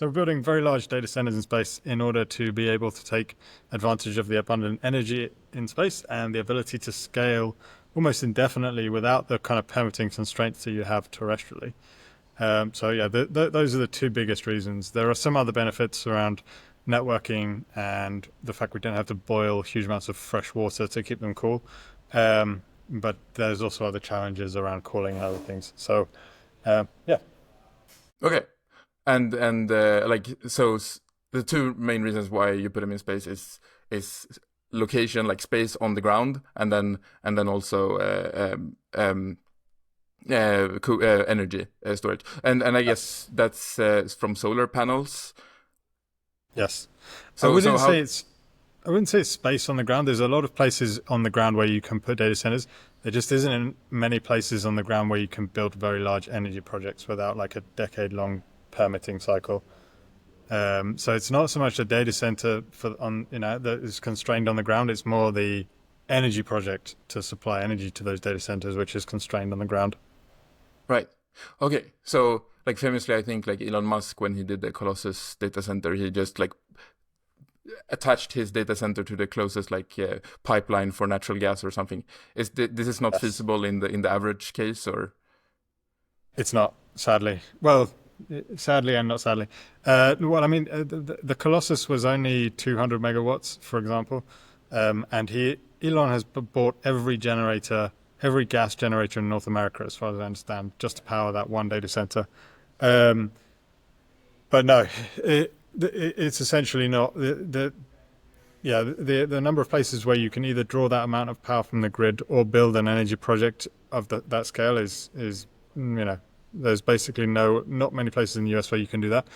So we're building very large data centers in space in order to be able to take advantage of the abundant energy in space and the ability to scale almost indefinitely without the kind of permitting constraints that you have terrestrially. So yeah, those are the two biggest reasons. There are some other benefits around networking and the fact we don't have to boil huge amounts of fresh water to keep them cool. But there's also other challenges around cooling and other things. So yeah. Okay. And like the two main reasons why you put them in space is location, like space on the ground, and then also energy storage. And I guess that's from solar panels. Yes. I So so wouldn't how say it's I wouldn't say it's space on the ground. There's a lot of places on the ground where you can put data centers. There just isn't in many places on the ground where you can build very large energy projects without like a decade-long permitting cycle. So it's not so much a data center that is constrained on the ground. It's more the energy project to supply energy to those data centers, which is constrained on the ground. right? Okay, so like famously, I think like Elon Musk when he did the Colossus data center, he just like attached his data center to the closest like pipeline for natural gas or something. This is not Yes. feasible in the average case, or It's not, sadly. Well, sadly and not sadly. Well, I mean, the Colossus was only 200 megawatts, for example, and Elon has bought every generator, every gas generator in North America, as far as I understand, just to power that one data center. Um, but no, it's essentially not the number of places where you can either draw that amount of power from the grid or build an energy project of that scale is there's basically not many places in the US where you can do that.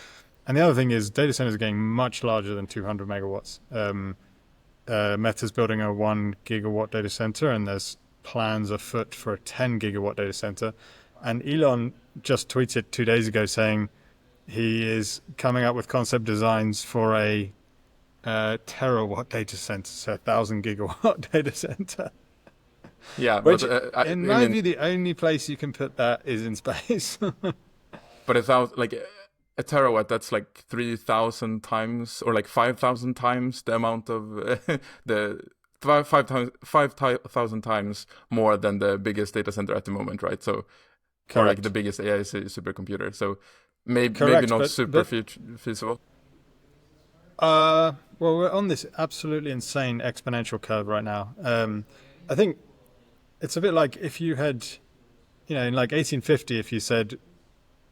And the other thing is data centers are getting much larger than 200 megawatts. Meta's building a 1 gigawatt data center, and there's plans afoot for a 10 gigawatt data center. And Elon just tweeted 2 days ago saying he is coming up with concept designs for a terawatt data center, so 1,000 gigawatt data center. yeah, but Which, in I my mean, view, the only place you can put that is in space. but a terawatt, that's like 3,000 times or like 5,000 times the amount of the 5,000 times more than the biggest data center at the moment, right? So, or like the Correct. biggest AI supercomputer. So maybe Correct. not But super feasible. well, we're on this absolutely insane exponential curve right now. I think it's a bit like if you had, in like 1850, if you said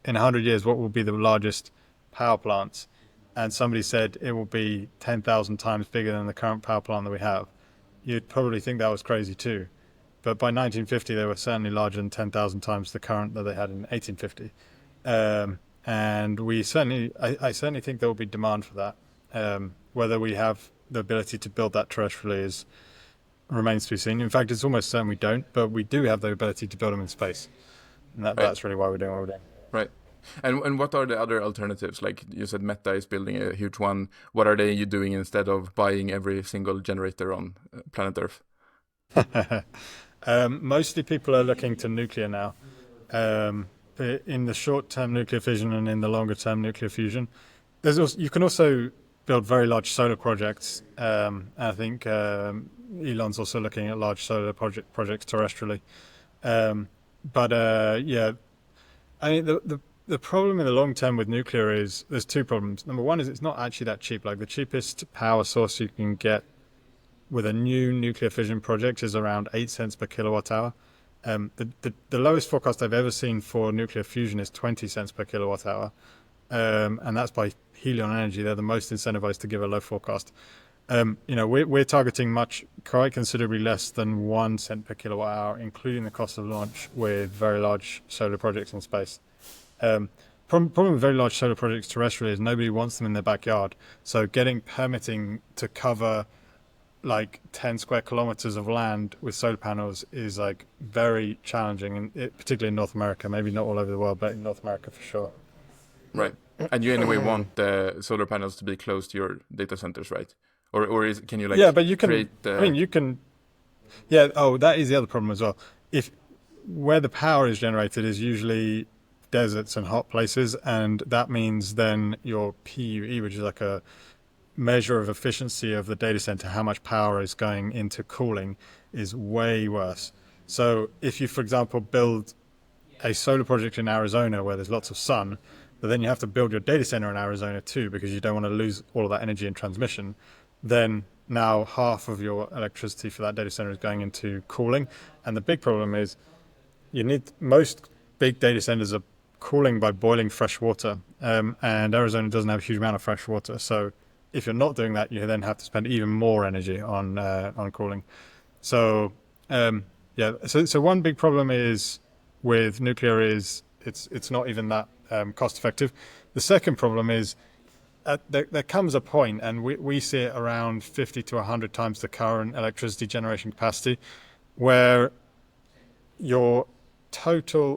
in 100 years what will be the largest power plants, and somebody said it will be 10,000 times bigger than the current power plant that we have, you'd probably think that was crazy too. But by 1950, they were certainly larger than 10,000 times the current that they had in 1850. And I certainly think there will be demand for that. Whether we have the ability to build that terrestrially remains to be seen. In fact, it's almost certain we don't, but we do have the ability to build them in space. And Right, that's really why we're doing what we're doing. right. And what are the other alternatives? Like you said, Meta is building a huge one. What are you doing instead of buying every single generator on planet Earth? Mostly people are looking to nuclear now. Um, in the short term, nuclear fission, and in the longer term, nuclear fusion. You can also build very large solar projects. I think Elon's also looking at large solar projects terrestrially. But yeah, I mean the problem in the long term with nuclear is there's two problems. Number one is it's not actually that cheap. Like the cheapest power source you can get with a new nuclear fission project is around 8 cents per kilowatt hour. The lowest forecast I've ever seen for nuclear fusion is 20 cents per kilowatt hour, and that's by Helion Energy. They're the most incentivized to give a low forecast. We're targeting quite considerably less than 1 cent per kilowatt hour, including the cost of launch with very large solar projects in space. Um, Problem with very large solar projects terrestrially is nobody wants them in their backyard. So getting permitting to cover like 10 square kilometers of land with solar panels is like very challenging, and particularly in North America, maybe not all over the world, but in North America for sure. Right. And you anyway want the solar panels to be close to your data centers, right? Or can you Yeah, like but you can, create I mean, you can, yeah. Oh, that is the other problem as well. If Where the power is generated is usually deserts and hot places, and that means then your PUE, which is like a measure of efficiency of the data center, how much power is going into cooling, is way worse. So if you, for example, build a solar project in Arizona where there's lots of sun, but then you have to build your data center in Arizona too because you don't want to lose all of that energy in transmission, then now half of your electricity for that data center is going into cooling. And the big problem is most big data centers are cooling by boiling fresh water, and Arizona doesn't have a huge amount of fresh water. So if you're not doing that, you then have to spend even more energy on cooling. So yeah, so one big problem is with nuclear is it's not even that cost effective. The second problem is there comes a point, and we see it around 50 to 100 times the current electricity generation capacity, where your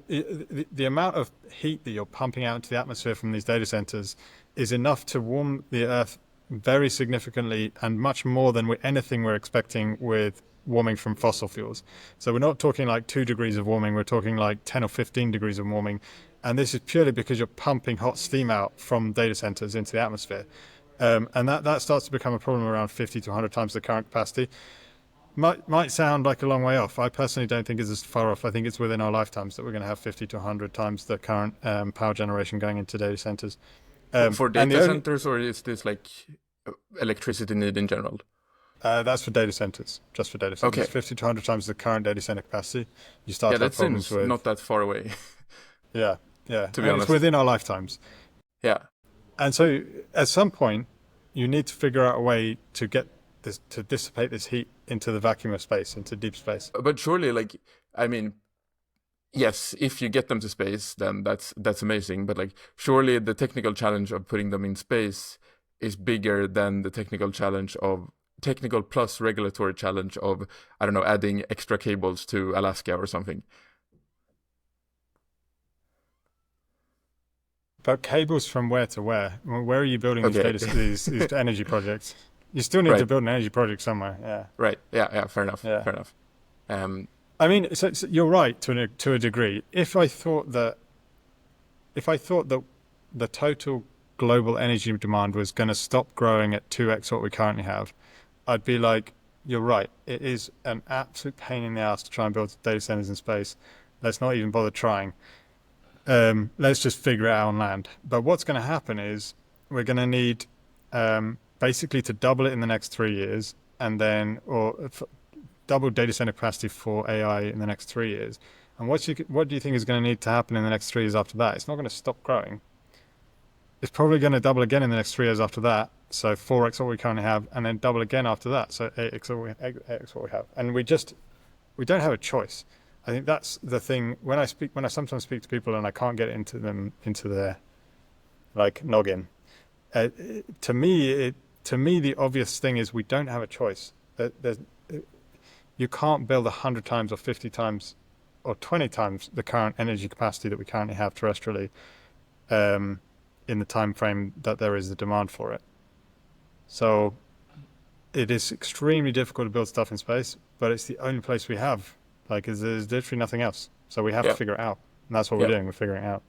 the amount of heat that you're pumping out into the atmosphere from these data centers is enough to warm the Earth very significantly and much more than anything we're expecting with warming from fossil fuels. So we're not talking like 2 degrees of warming, we're talking like 10 or 15 degrees of warming. And this is purely because you're pumping hot steam out from data centers into the atmosphere. And that starts to become a problem around 50 to 100 times the current capacity. Might sound like a long way off. I personally don't think it's as far off. I think it's within our lifetimes that we're going to have 50 to 100 times the current power generation going into data centers. For data centers, or is this like electricity need in general? That's for data centers, just for data centers. Okay. 50 to 100 times the current data center capacity. You start Yeah, to have that problems seems with. not that far away. Yeah. To be honest, it's within our lifetimes. Yeah. And so at some point, you need to figure out a way to get this, to dissipate this heat into the vacuum of space, into deep space. But surely, like, I mean, yes, if you get them to space, then that's amazing. But like, surely the technical challenge of putting them in space is bigger than the technical plus regulatory challenge of, I don't know, adding extra cables to Alaska or something. But cables from where to where? Where are you building Okay. these energy projects? You still need to Right. build an energy project somewhere. Yeah. Right. Yeah. Fair enough. Yeah. Fair enough. I mean, so you're right to a degree. If I thought that the total global energy demand was going to stop growing at 2x what we currently have, I'd be like, you're right. It is an absolute pain in the ass to try and build data centers in space. Let's not even bother trying. Let's just figure it out on land. But what's going to happen is we're going to need basically to double it in the next 3 years, and then double data center capacity for AI in the next 3 years. And what do you think is going to need to happen in the next 3 years after that? It's not going to stop growing. It's probably going to double again in the next 3 years after that. So 4x what we currently have, and then double again after that. So 8x what we have. And we don't have a choice. I think that's the thing. When I sometimes speak to people and I can't get into their like noggin. To me, the obvious thing is we don't have a choice. You can't build 100 times or 50 times or 20 times the current energy capacity that we currently have terrestrially in the time frame that there is the demand for it. So it is extremely difficult to build stuff in space, but it's the only place we have. Like, there's literally nothing else. So we have to figure it out. And that's what we're doing. We're figuring it out.